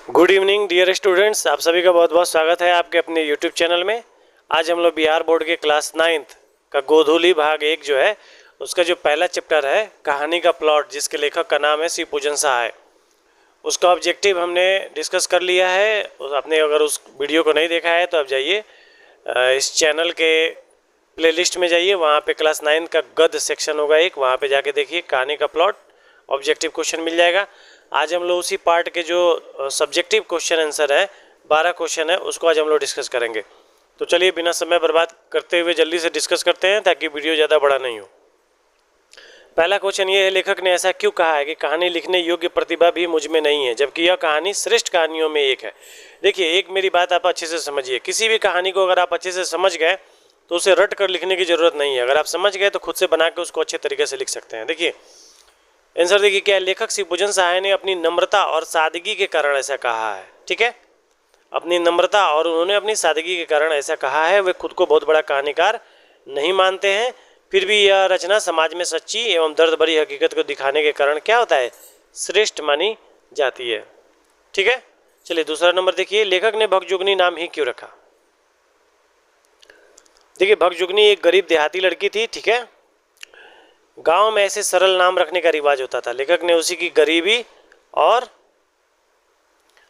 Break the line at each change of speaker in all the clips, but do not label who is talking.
Good evening dear students, आप सभी का बहुत बहुत स्वागत है आपके अपने यूट्यूब चैनल में। आज हम लोग बिहार बोर्ड के क्लास 9th का गोधूली भाग 1 जो है उसका जो पहला चैप्टर है कहानी का प्लॉट, जिसके लेखक का नाम है शिव पूजन सहाय, उसका ऑब्जेक्टिव हमने डिस्कस कर लिया है। आपने अगर उस वीडियो को नहीं देखा है तो आप जाइए इस चैनल के प्लेलिस्ट में जाइए, वहाँ पे क्लास 9 का गद्य सेक्शन होगा एक, वहाँ पे जाके देखिए कहानी का प्लॉट ऑब्जेक्टिव क्वेश्चन मिल जाएगा। आज हम लोग उसी पार्ट के जो सब्जेक्टिव क्वेश्चन आंसर है 12 क्वेश्चन है उसको आज हम लोग डिस्कस करेंगे। तो चलिए बिना समय बर्बाद करते हुए जल्दी से डिस्कस करते हैं ताकि वीडियो ज़्यादा बड़ा नहीं हो। पहला क्वेश्चन ये है, लेखक ने ऐसा क्यों कहा है कि कहानी लिखने योग्य प्रतिभा भी मुझ में नहीं है जबकि यह कहानी श्रेष्ठ कहानियों में एक है। देखिए, एक मेरी बात आप अच्छे से समझिए, किसी भी कहानी को अगर आप अच्छे से समझ गए तो उसे रट कर लिखने की ज़रूरत नहीं है। अगर आप समझ गए तो खुद से बना के उसको अच्छे तरीके से लिख सकते हैं। देखिए आंसर देखिए क्या है, लेखक शिव पूजन सहाय ने अपनी नम्रता और सादगी के कारण ऐसा कहा है। ठीक है, अपनी नम्रता और उन्होंने अपनी सादगी के कारण ऐसा कहा है। वे खुद को बहुत बड़ा कहानीकार नहीं मानते हैं, फिर भी यह रचना समाज में सच्ची एवं दर्द भरी हकीकत को दिखाने के कारण क्या होता है, श्रेष्ठ मानी जाती है। ठीक है, चलिए दूसरा नंबर देखिए, लेखक ने भगजुगनी नाम ही क्यों रखा। देखिए भगजुगनी एक गरीब देहाती लड़की थी। ठीक है, गांव में ऐसे सरल नाम रखने का रिवाज होता था। लेखक ने उसी की गरीबी और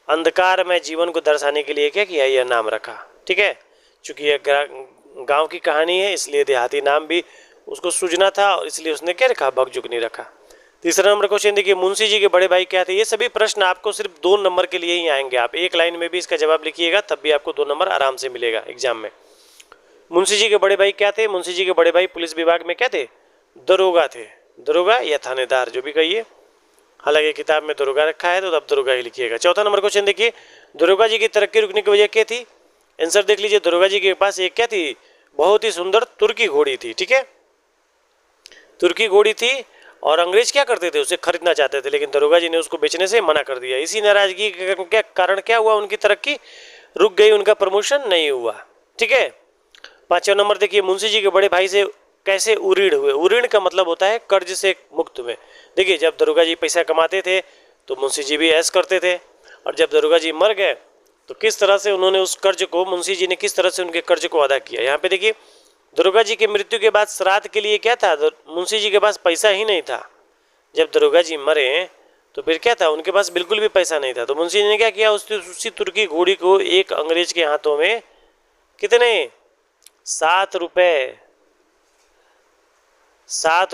अंधकार में जीवन को दर्शाने के लिए क्या किया, यह नाम रखा। ठीक है, चूंकि यह गांव की कहानी है इसलिए देहाती नाम भी उसको सूझना था और इसलिए उसने क्या रखा, भगजुगनी रखा। तीसरा नंबर क्वेश्चन देखिए, मुंशी जी के बड़े भाई क्या थे। ये सभी प्रश्न आपको सिर्फ 2 नंबर के लिए ही आएंगे। आप एक लाइन में भी इसका जवाब लिखिएगा तब भी आपको 2 नंबर आराम से मिलेगा एग्जाम में। मुंशी जी के बड़े भाई क्या थे। मुंशी जी के बड़े भाई पुलिस विभाग में क्या थे, दरोगा थे। दरोगा या थानेदार जो भी कहिए, हालांकि किताब में दरोगा रखा है तो अब दरोगा ही लिखिएगा। चौथा नंबर क्वेश्चन देखिए, दरोगा जी की तरक्की रुकने की वजह क्या थी। आंसर देख लीजिए, दरोगा जी के पास एक क्या थी, बहुत ही सुंदर तुर्की घोड़ी थी। ठीक है, तुर्की घोड़ी थी और अंग्रेज क्या करते थे, उसे खरीदना चाहते थे, लेकिन दरोगा जी ने उसको बेचने से मना कर दिया। इसी नाराजगी के कारण क्या हुआ, उनकी तरक्की रुक गई, उनका प्रमोशन नहीं हुआ। ठीक है, 5वां नंबर देखिए, मुंशी जी के बड़े भाई से कैसे उरीण हुए। उरीण का मतलब होता है कर्ज से मुक्त हुए। देखिए जब दरोगा जी पैसा कमाते थे तो मुंशी जी भी ऐश करते थे, और जब दरोगा जी मर गए तो किस तरह से उन्होंने उस कर्ज को, मुंशी जी ने किस तरह से उनके कर्ज को अदा किया। यहाँ पे देखिए दरोगा जी की मृत्यु के बाद श्राद्ध के लिए क्या था, मुंशी जी के पास पैसा ही नहीं था। जब दरोगा जी मरे तो फिर क्या था, उनके पास बिल्कुल भी पैसा नहीं था। तो मुंशी जी ने क्या किया, उसी तुर्की घोड़ी को एक अंग्रेज के हाथों में कितने, 7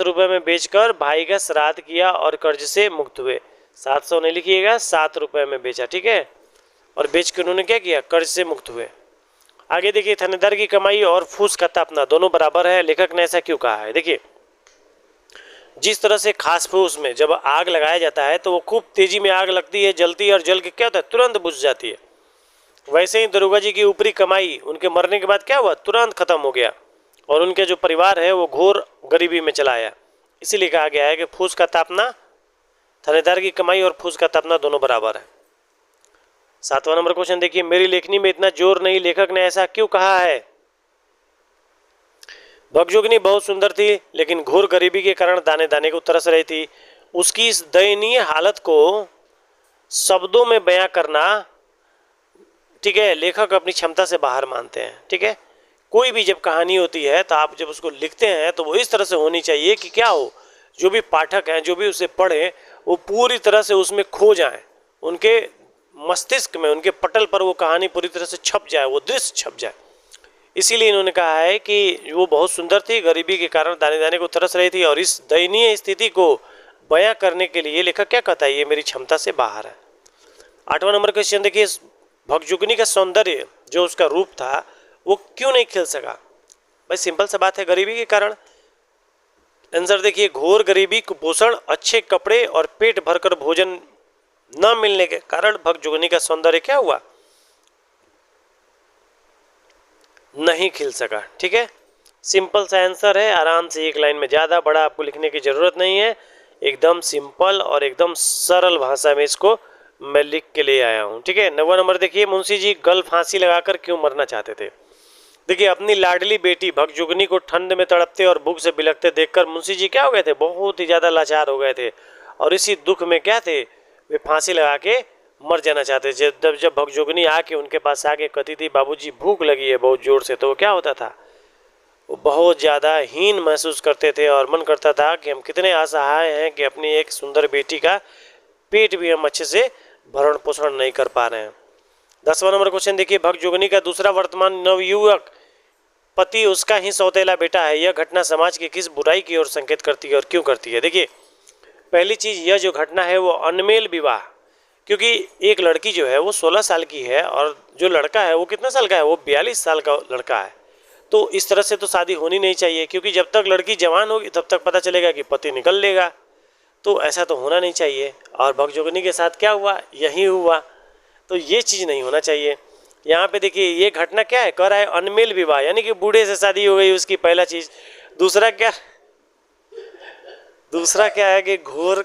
रुपये में बेचकर भाई का श्राद्ध किया और कर्ज से मुक्त हुए। 700 नहीं लिखिएगा, 7 रुपये में बेचा। ठीक है, और बेच कर उन्होंने क्या किया, कर्ज से मुक्त हुए। आगे देखिए, थानेदार की कमाई और फूस का तापना दोनों बराबर है। लेखक ने ऐसा क्यों कहा है। देखिए जिस तरह से खास फूस में जब आग लगाया जाता है तो वो खूब तेजी में आग लगती है, जलती है और जल के क्या होता है, तुरंत बुझ जाती है। वैसे ही दरोगा जी की ऊपरी कमाई उनके मरने के बाद क्या हुआ, तुरंत खत्म हो गया और उनके जो परिवार है वो घोर गरीबी में चला आया। इसीलिए कहा गया है कि फूस का तापना, थानेदार की कमाई और फूस का तापना दोनों बराबर है। 7वां नंबर क्वेश्चन देखिए, मेरी लेखनी में इतना जोर नहीं, लेखक ने ऐसा क्यों कहा है। भगजुगनी बहुत सुंदर थी लेकिन घोर गरीबी के कारण दाने दाने को तरस रही थी। उसकी इस दयनीय हालत को शब्दों में बयां करना, ठीक है, लेखक अपनी क्षमता से बाहर मानते हैं। ठीक है, कोई भी जब कहानी होती है तो आप जब उसको लिखते हैं तो वो इस तरह से होनी चाहिए कि क्या हो, जो भी पाठक हैं, जो भी उसे पढ़े, वो पूरी तरह से उसमें खो जाएं, उनके मस्तिष्क में, उनके पटल पर वो कहानी पूरी तरह से छप जाए, वो दृश्य छप जाए। इसीलिए इन्होंने कहा है कि वो बहुत सुंदर थी, गरीबी के कारण दाने दाने को तरस रही थी, और इस दयनीय स्थिति को बयां करने के लिए लेखक क्या कहता है, ये मेरी क्षमता से बाहर है। 8वां नंबर क्वेश्चन देखिए, भगजुगनी का सौंदर्य जो उसका रूप था वो क्यों नहीं खिल सका। भाई सिंपल सा बात है, गरीबी के कारण। आंसर देखिए, घोर गरीबी, कुपोषण, अच्छे कपड़े और पेट भरकर भोजन न मिलने के कारण भगजुगनी का सौंदर्य क्या हुआ, नहीं खिल सका। ठीक है, सिंपल सा आंसर है, आराम से एक लाइन में, ज़्यादा बड़ा आपको लिखने की जरूरत नहीं है, एकदम सिंपल और एकदम सरल भाषा में इसको मैं लिख के ले आया हूँ। ठीक है, 9वां नंबर देखिए, मुंशी जी गल फांसी लगाकर क्यों मरना चाहते थे। देखिए अपनी लाडली बेटी भगजुगनी को ठंड में तड़पते और भूख से बिलखते देखकर मुंशी जी क्या हो गए थे, बहुत ही ज़्यादा लाचार हो गए थे, और इसी दुख में क्या थे, वे फांसी लगा के मर जाना चाहते थे। जब भगजोगनी आके उनके पास आके कहती थी बाबूजी भूख लगी है बहुत ज़ोर से, तो वो क्या होता था, वो बहुत ज़्यादा हीन महसूस करते थे और मन करता था कि हम कितने असहाय हैं कि अपनी एक सुंदर बेटी का पेट भी हम अच्छे से भरण पोषण नहीं कर पा रहे हैं। 10वां नंबर क्वेश्चन देखिए, भगजोगनी का दूसरा वर्तमान नवयुवक पति उसका ही सौतेला बेटा है। यह घटना समाज की किस बुराई की ओर संकेत करती है और क्यों करती है? देखिए, पहली चीज़, यह जो घटना है वो अनमेल विवाह, क्योंकि एक लड़की जो है वो 16 साल की है और जो लड़का है वो कितना साल का है, वो 42 साल का लड़का है। तो इस तरह से तो शादी होनी नहीं चाहिए, क्योंकि जब तक लड़की जवान होगी तब तक पता चलेगा कि पति निकल लेगा, तो ऐसा तो होना नहीं चाहिए। और भगजोगनी के साथ क्या हुआ, यही हुआ। तो ये चीज़ नहीं होना चाहिए। यहाँ पे देखिए, ये घटना क्या है, कह रहा है अनमेल विवाह, यानी कि बूढ़े से शादी हो गई उसकी, पहला चीज़। दूसरा क्या है कि घोर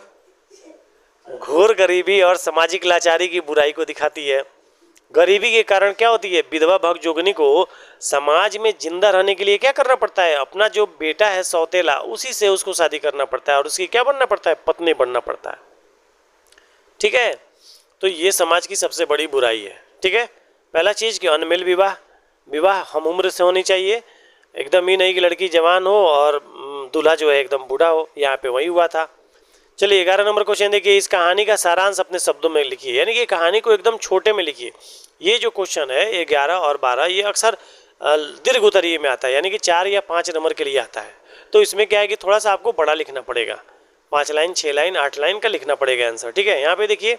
गरीबी और सामाजिक लाचारी की बुराई को दिखाती है। गरीबी के कारण क्या होती है, विधवा भगजोगनी को समाज में जिंदा रहने के लिए क्या करना पड़ता है, अपना जो बेटा है सौतेला उसी से उसको शादी करना पड़ता है और उसकी क्या बनना पड़ता है, पत्नी बनना पड़ता है। ठीक है, तो ये समाज की सबसे बड़ी बुराई है। ठीक है, पहला चीज़ कि अनमेल विवाह हम उम्र से होनी चाहिए, एकदम ही नहीं कि लड़की जवान हो और दूल्हा जो है एकदम बूढ़ा हो। यहाँ पे वही हुआ था। चलिए 11 नंबर क्वेश्चन देखिए, इस कहानी का सारांश अपने शब्दों में लिखिए, यानी कि कहानी को एकदम छोटे में लिखिए। ये जो क्वेश्चन है, ये 11 और 12, ये अक्सर दीर्घ उत्तरीय में आता है, यानी कि 4 या 5 नंबर के लिए आता है। तो इसमें क्या है कि थोड़ा सा आपको बड़ा लिखना पड़ेगा, 5 लाइन, 6 लाइन, 8 लाइन का लिखना पड़ेगा आंसर। ठीक है, यहाँ पे देखिए,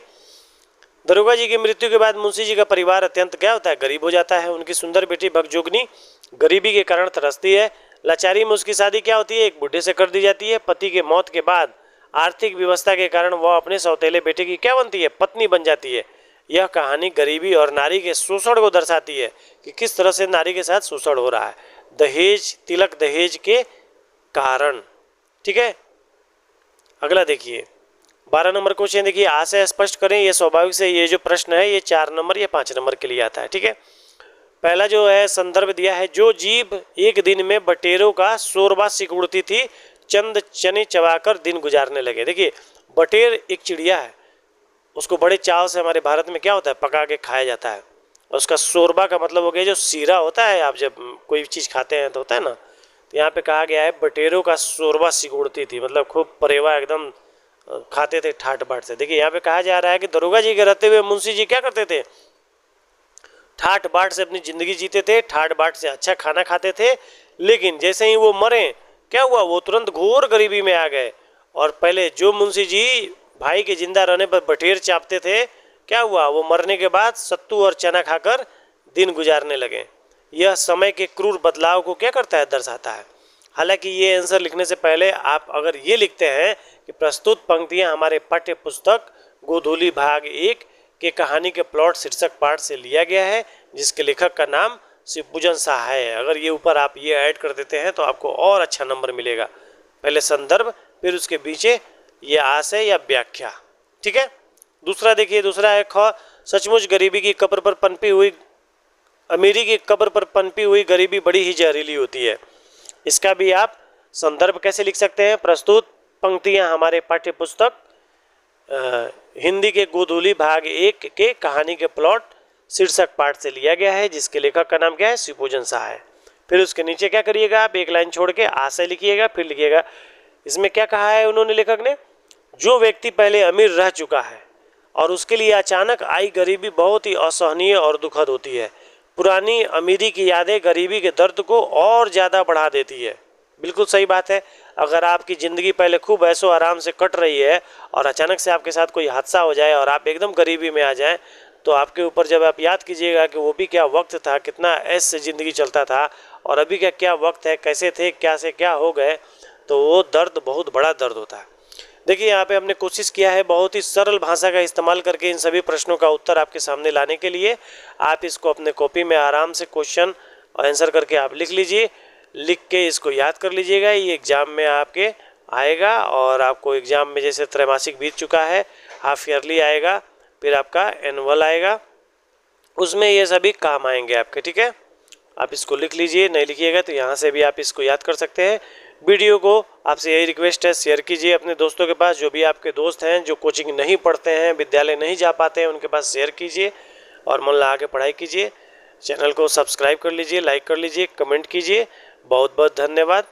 दरोगा जी की मृत्यु के बाद मुंशी जी का परिवार अत्यंत क्या होता है, गरीब हो जाता है। उनकी सुंदर बेटी भगजोगनी गरीबी के कारण तरसती है। लाचारी में उसकी शादी क्या होती है, एक बुढ़े से कर दी जाती है। पति के मौत के बाद आर्थिक व्यवस्था के कारण वह अपने सौतेले बेटे की क्या बनती है, पत्नी बन जाती है। यह कहानी गरीबी और नारी के शोषण को दर्शाती है कि किस तरह से नारी के साथ शोषण हो रहा है, दहेज, तिलक दहेज के कारण। ठीक है, अगला देखिए 12 नंबर क्वेश्चन देखिए, आशय स्पष्ट करें। ये स्वाभाविक से ये जो प्रश्न है ये 4 नंबर या 5 नंबर के लिए आता है। ठीक है, पहला जो है संदर्भ दिया है, जो जीभ एक दिन में बटेरों का शोरबा सिकुड़ती थी, चंद चने चबाकर दिन गुजारने लगे। देखिए, बटेर एक चिड़िया है, उसको बड़े चाव से हमारे भारत में क्या होता है, पका के खाया जाता है। और उसका शोरबा का मतलब हो गया जो सीरा होता है, आप जब कोई चीज़ खाते हैं तो होता है ना, तो यहाँ पे कहा गया है बटेरों का शोरबा सिकुड़ती थी, मतलब खूब परेवा एकदम खाते थे ठाट बाट से। देखिए, यहाँ पे कहा जा रहा है कि दरोगा जी के रहते हुए मुंशी जी क्या करते थे, ठाट बाट से अपनी ज़िंदगी जीते थे, ठाट बाट से अच्छा खाना खाते थे। लेकिन जैसे ही वो मरे, क्या हुआ, वो तुरंत घोर गरीबी में आ गए। और पहले जो मुंशी जी भाई के जिंदा रहने पर बटेर चापते थे, क्या हुआ, वो मरने के बाद सत्तू और चना खाकर दिन गुजारने लगे। यह समय के क्रूर बदलाव को क्या करता है, दर्शाता है। हालांकि ये आंसर लिखने से पहले आप अगर ये लिखते हैं कि प्रस्तुत पंक्तियां हमारे पाठ्य पुस्तक गोधूली भाग 1 के कहानी के प्लॉट शीर्षक पाठ से लिया गया है, जिसके लेखक का नाम शिवपूजन शाह है। अगर ये ऊपर आप ये ऐड कर देते हैं तो आपको और अच्छा नंबर मिलेगा। पहले संदर्भ, फिर उसके पीछे ये आशय या व्याख्या। ठीक है, दूसरा देखिए, दूसरा है ख, सचमुच गरीबी की कब्र पर पनपी हुई, अमीरी की कब्र पर पनपी हुई गरीबी बड़ी ही जहरीली होती है। इसका भी आप संदर्भ कैसे लिख सकते हैं, प्रस्तुत पंक्तियां हमारे पाठ्य पुस्तक हिंदी के गोधूली भाग 1 के कहानी के प्लॉट शीर्षक पाठ से लिया गया है, जिसके लेखक का नाम क्या है, शिवपूजन शाह है। फिर उसके नीचे क्या करिएगा, आप एक लाइन छोड़ के आशय लिखिएगा, फिर लिखिएगा इसमें क्या कहा है उन्होंने, लेखक ने, जो व्यक्ति पहले अमीर रह चुका है और उसके लिए अचानक आई गरीबी बहुत ही असहनीय और दुखद होती है। पुरानी अमीरी की यादें गरीबी के दर्द को और ज़्यादा बढ़ा देती है। बिल्कुल सही बात है। अगर आपकी ज़िंदगी पहले खूब ऐशो आराम से कट रही है और अचानक से आपके साथ कोई हादसा हो जाए और आप एकदम गरीबी में आ जाएं, तो आपके ऊपर जब आप याद कीजिएगा कि वो भी क्या वक्त था, कितना ऐश से ज़िंदगी चलता था, और अभी का क्या वक्त है, कैसे थे, क्या से क्या हो गए, तो वो दर्द बहुत बड़ा दर्द होता है। देखिए, यहाँ पे हमने कोशिश किया है बहुत ही सरल भाषा का इस्तेमाल करके इन सभी प्रश्नों का उत्तर आपके सामने लाने के लिए। आप इसको अपने कॉपी में आराम से क्वेश्चन और आंसर करके आप लिख लीजिए, लिख के इसको याद कर लीजिएगा। ये एग्ज़ाम में आपके आएगा, और आपको एग्ज़ाम में जैसे त्रैमासिक बीत चुका है, हाफ ईयरली आएगा, फिर आपका एनुअल आएगा, उसमें ये सभी काम आएंगे आपके। ठीक है, आप इसको लिख लीजिए, नहीं लिखिएगा तो यहाँ से भी आप इसको याद कर सकते हैं। वीडियो को आपसे यही रिक्वेस्ट है, शेयर कीजिए अपने दोस्तों के पास। जो भी आपके दोस्त हैं जो कोचिंग नहीं पढ़ते हैं, विद्यालय नहीं जा पाते हैं, उनके पास शेयर कीजिए और मन लगा के पढ़ाई कीजिए। चैनल को सब्सक्राइब कर लीजिए, लाइक कर लीजिए, कमेंट कीजिए। बहुत बहुत धन्यवाद।